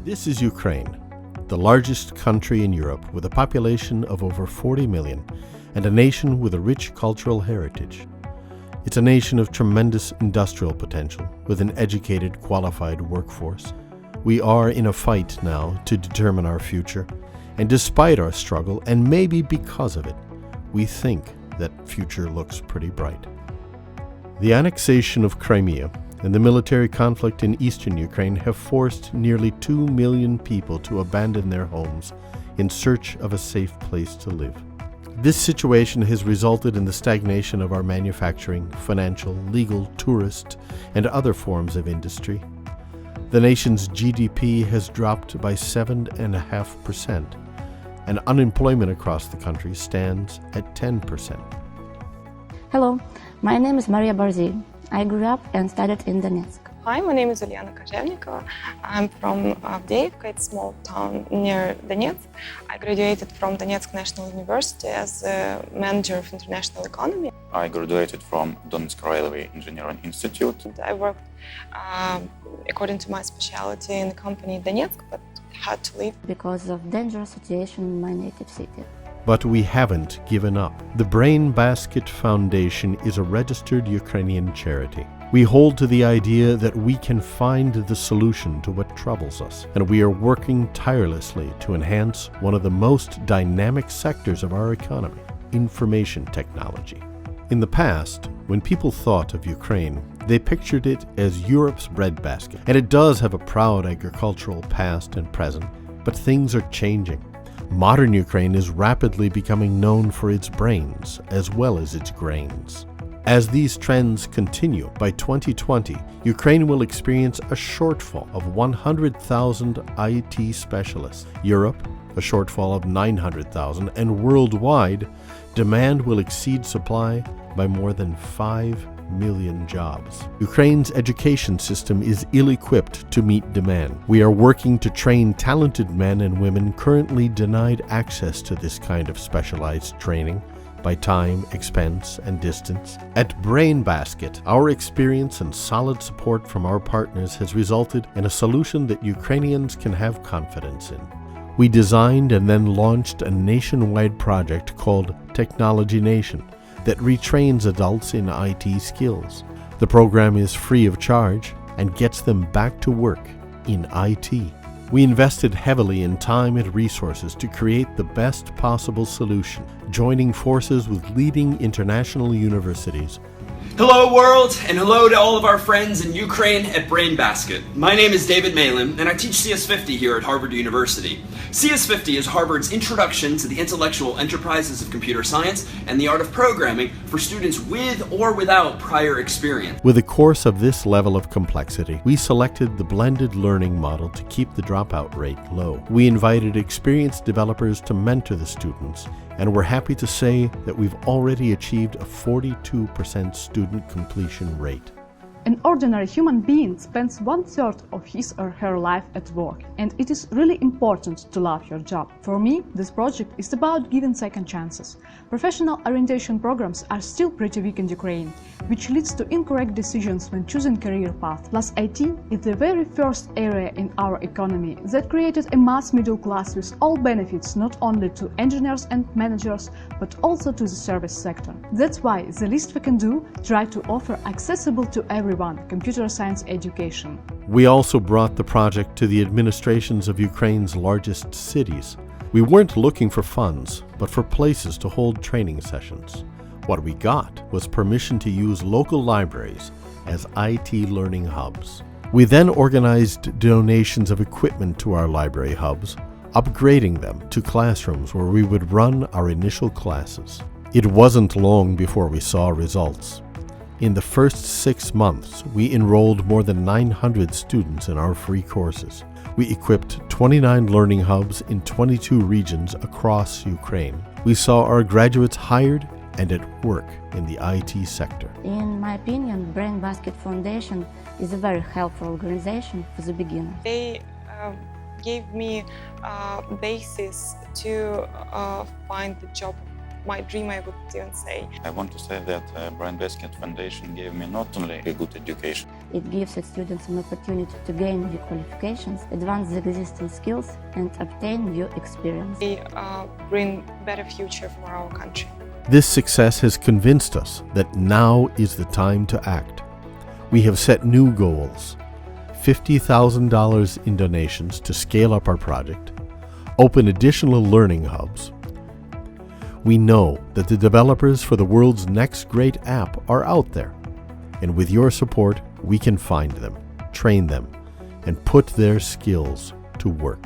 This is Ukraine, the largest country in Europe with a population of over 40 million and a nation with a rich cultural heritage. It's a nation of tremendous industrial potential with an educated, qualified workforce. We are in a fight now to determine our future, and despite our struggle, and maybe because of it, we think that future looks pretty bright. The annexation of Crimea and the military conflict in eastern Ukraine have forced nearly 2 million people to abandon their homes in search of a safe place to live. This situation has resulted in the stagnation of our manufacturing, financial, legal, tourist, and other forms of industry. The nation's GDP has dropped by 7.5%, and unemployment across the country stands at 10%. Hello, my name is Maria Barzi. I grew up and studied in Donetsk. Hi, my name is Uliana Koževnikova. I'm from Avdiivka, it's a small town near Donetsk. I graduated from Donetsk National University as a manager of international economy. I graduated from Donetsk Railway Engineering Institute. I worked according to my specialty in the company in Donetsk, but had to leave Because of dangerous situation in my native city. But we haven't given up. The BrainBasket Foundation is a registered Ukrainian charity. We hold to the idea that we can find the solution to what troubles us, and we are working tirelessly to enhance one of the most dynamic sectors of our economy, information technology. In the past, when people thought of Ukraine, they pictured it as Europe's breadbasket, and it does have a proud agricultural past and present, but things are changing. Modern Ukraine is rapidly becoming known for its brains as well as its grains. As these trends continue, by 2020, Ukraine will experience a shortfall of 100,000 IT specialists. Europe, a shortfall of 900,000, and worldwide, demand will exceed supply by more than 5 million jobs. Ukraine's education system is ill-equipped to meet demand. We are working to train talented men and women currently denied access to this kind of specialized training by time, expense, and distance. At BrainBasket, our experience and solid support from our partners has resulted in a solution that Ukrainians can have confidence in. We designed and then launched a nationwide project called Technology Nation that retrains adults in IT skills. The program is free of charge and gets them back to work in IT. We invested heavily in time and resources to create the best possible solution, joining forces with leading international universities. Hello world, and hello to all of our friends in Ukraine at BrainBasket. My name is David Malin, and I teach CS50 here at Harvard University. CS50 is Harvard's introduction to the intellectual enterprises of computer science and the art of programming for students with or without prior experience. With a course of this level of complexity, we selected the blended learning model to keep the dropout rate low. We invited experienced developers to mentor the students, and we're happy to say that we've already achieved a 42% student completion rate. An ordinary human being spends 1/3 of his or her life at work, and it is really important to love your job. For me, this project is about giving second chances. Professional orientation programs are still pretty weak in Ukraine, which leads to incorrect decisions when choosing career path. Plus, IT is the very first area in our economy that created a mass middle class with all benefits not only to engineers and managers, but also to the service sector. That's why the least we can do, try to offer accessible to everyone computer science education. We also brought the project to the administrations of Ukraine's largest cities. We weren't looking for funds, but for places to hold training sessions. What we got was permission to use local libraries as IT learning hubs. We then organized donations of equipment to our library hubs, upgrading them to classrooms where we would run our initial classes. It wasn't long before we saw results. In the first 6 months, we enrolled more than 900 students in our free courses. We equipped 29 learning hubs in 22 regions across Ukraine. We saw our graduates hired and at work in the IT sector. In my opinion, BrainBasket Foundation is a very helpful organization for the beginners. They gave me a basis to find the job my dream, I would even say. I want to say that BrainBasket Foundation gave me not only a good education. It gives its students an opportunity to gain new qualifications, advance the existing skills, and obtain new experience. We bring better future for our country. This success has convinced us that now is the time to act. We have set new goals: $50,000 in donations to scale up our project, open additional learning hubs. We know that the developers for the world's next great app are out there, and with your support, we can find them, train them, and put their skills to work.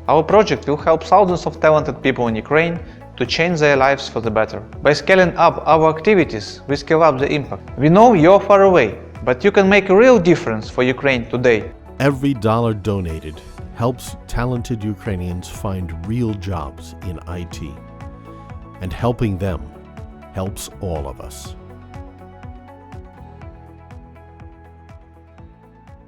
Our project will help thousands of talented people in Ukraine to change their lives for the better. By scaling up our activities, we scale up the impact. We know you're far away, but you can make a real difference for Ukraine today. Every dollar donated helps talented Ukrainians find real jobs in IT, and helping them helps all of us.